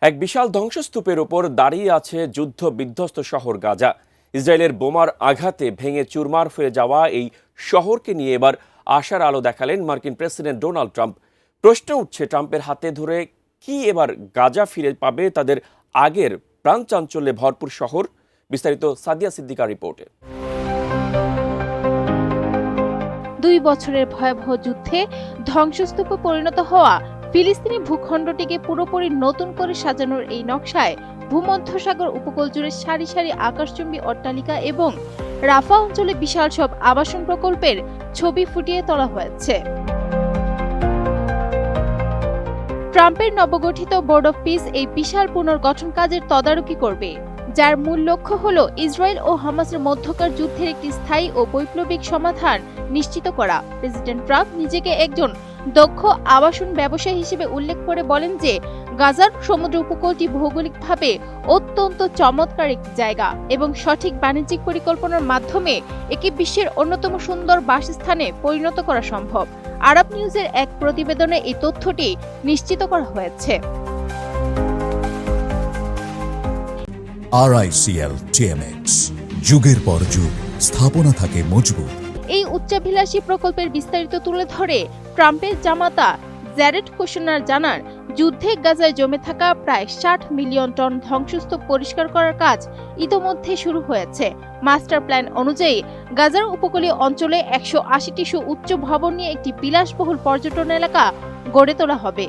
এক বিশাল ধ্বংসস্তূপের উপর দাঁড়িয়ে আছে যুদ্ধ বিধ্বস্ত শহর গাজা। ইসরায়েলের বোমার আঘাতে ভেঙে চুরমার হয়ে যাওয়া এই শহরকে নিয়ে এবার আশার আলো দেখালেন মার্কিন প্রেসিডেন্ট ডোনাল্ড ট্রাম্প। প্রশ্ন উঠছে, ট্রাম্পের হাতে ধরে কি এবার গাজা ফিরে পাবে তাদের আগের প্রাণচাঞ্চল্যে ভরপুর শহর? বিস্তারিত সাদিয়া সিদ্দিকার রিপোর্টে। 2 বছরের ভয়াবহ যুদ্ধে ধ্বংসস্তূপে পরিণত হওয়া ফিলিস্তিনি ভূখণ্ডটিকে পুরোপুরি নতুন করে সাজানোর এই নকশায় ভূমধ্যসাগর উপকূল জুড়ে সারি সারি আকাশচুম্বী অট্টালিকা এবং রাফা অঞ্চলে বিশাল সব আবাসন প্রকল্পের ছবি ফুটিয়ে তোলা হয়েছে। ট্রাম্পের নবগঠিত বোর্ড অফ পিস এই বিশাল পুনর্গঠন কাজের তদারকি করবে, যার মূল লক্ষ্য হল ইসরায়েল ও হামাসের মধ্যকার যুদ্ধের একটি স্থায়ী ও বৈপ্লবিক সমাধান নিশ্চিত করা। প্রেসিডেন্ট ট্রাম্প নিজেকে একজন দক্ষ আবাসন ব্যবসায়ী হিসেবে উল্লেখ করে বলেন যে গাজার সমুদ্র উপকূলটি ভৌগোলিকভাবে অত্যন্ত চমৎকার একটি জায়গা এবং সঠিক বাণিজ্যিক পরিকল্পনার মাধ্যমে একে বিশ্বের অন্যতম সুন্দর বাসস্থানে পরিণত করা সম্ভব। আরব নিউজের এক প্রতিবেদনে এই তথ্যটি নিশ্চিত করা হয়েছে। RICL TMX, যুগের পর যুগ স্থাপনা থাকে মজবুত। এই উচ্চাভিলাষী প্রকল্পের বিস্তারিত তুলে ধরে ট্রাম্পের জামাতা জ্যারেড কুশনার জানান, যুদ্ধে গাজায় জমে থাকা প্রায় 60 মিলিয়ন টন ধ্বংসস্তূপ পরিষ্কার করার কাজ ইতোমধ্যে শুরু হয়েছে। মাস্টার প্ল্যান অনুযায়ী গাজার উপকূলীয় অঞ্চলে 180টি সুউচ্চ ভবন নিয়ে একটি বিলাসবহুল পর্যটন এলাকা গড়ে তোলা হবে।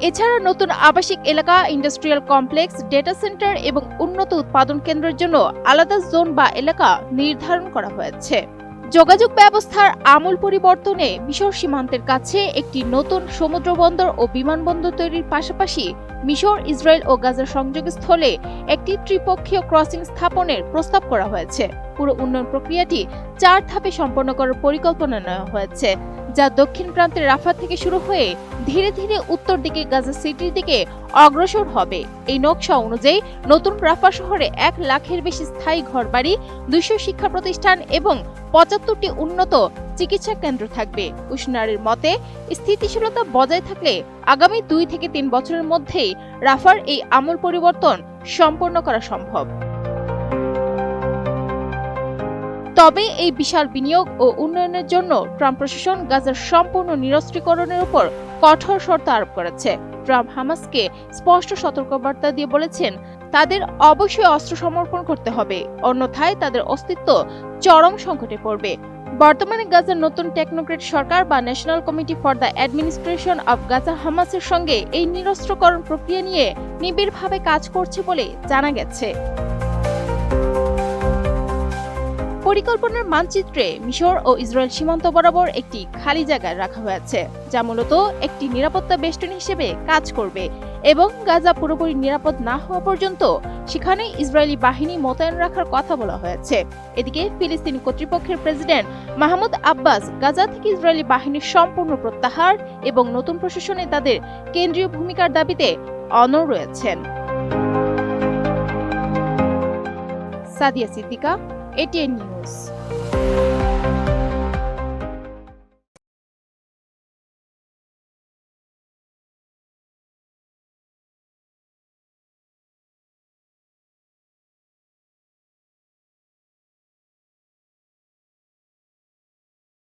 এছাড়া নতুন আবাসিক এলাকা, ইন্ডাস্ট্রিয়াল কমপ্লেক্স, ডেটা সেন্টার এবং উন্নত উৎপাদন কেন্দ্রের জন্য আলাদা জোন বা এলাকা নির্ধারণ করা হয়েছে। যোগাযোগ ব্যবস্থার আমূল পরিবর্তনে মিশর সীমান্তের কাছে একটি নতুন সমুদ্র বন্দর ও বিমানবন্দর তৈরির পাশাপাশি মিশর, ইসরায়েল ও গাজার সংযোগস্থলে একটি ত্রিপক্ষীয় ক্রসিং স্থাপনের প্রস্তাব করা হয়েছে। পুরো উন্নয়ন প্রক্রিয়াটি 4 ধাপে সম্পন্ন করার পরিকল্পনা নেওয়া হয়েছে, যা দক্ষিণ প্রান্তের রাফা থেকে শুরু হয়ে ধীরে ধীরে উত্তর দিকে গাজা সিটির দিকে অগ্রসর হবে। এই নকশা অনুযায়ী নতুন রাফা শহরে 1 লাখের বেশি স্থায়ী ঘরবাড়ি, 200 শিক্ষা প্রতিষ্ঠান এবং 75টি উন্নত চিকিৎসা কেন্দ্র থাকবে। কুশনারের মতে, স্থিতিশীলতা বজায় থাকলে আগামী 2 থেকে 3 বছরের মধ্যেই রাফার এই আমূল পরিবর্তন সম্পন্ন করা সম্ভব। তবে এই বিশাল বিনিয়োগ ও উন্নয়নের জন্য ট্রাম্প প্রশাসন গাজার সম্পূর্ণ নিরস্ত্রীকরণের উপর কঠোর শর্ত আরোপ করেছে। ট্রাম্প হামাসকে স্পষ্ট সতর্কবার্তা দিয়ে বলেছেন, তাদের অবশ্যই অস্ত্র সমর্পণ করতে হবে, অন্যথায় তাদের অস্তিত্ব চরম সংকটে পড়বে। বর্তমানে গাজার নতুন টেকনোক্রেট সরকার বা national committee for the administration of Gaza হামাসের সঙ্গে এই নিরস্ত্রকরণ প্রক্রিয়া নিয়ে নিবিড়ভাবে কাজ করছে বলে জানা গেছে। পরিকল্পনার মানচিত্রে মিশর ও ইসরায়েল সীমান্ত বরাবর একটি খালি জায়গা রাখা হয়েছে, যা মূলত একটি নিরাপত্তা বেষ্টনী হিসেবে কাজ করবে এবং গাজা পুরোপুরি নিরাপদ না হওয়া পর্যন্ত সেখানে ইসরায়েলি বাহিনী মোতায়েন রাখার কথা বলা হয়েছে। এদিকে ফিলিস্তিনি কর্তৃপক্ষের প্রেসিডেন্ট মাহমুদ আব্বাস গাজা থেকে ইসরায়েলি বাহিনীর সম্পূর্ণ প্রত্যাহার এবং নতুন প্রশাসনে তাদের কেন্দ্রীয় ভূমিকার দাবিতে অনড় রয়েছেন। Sadia Siddiqua, ATN news.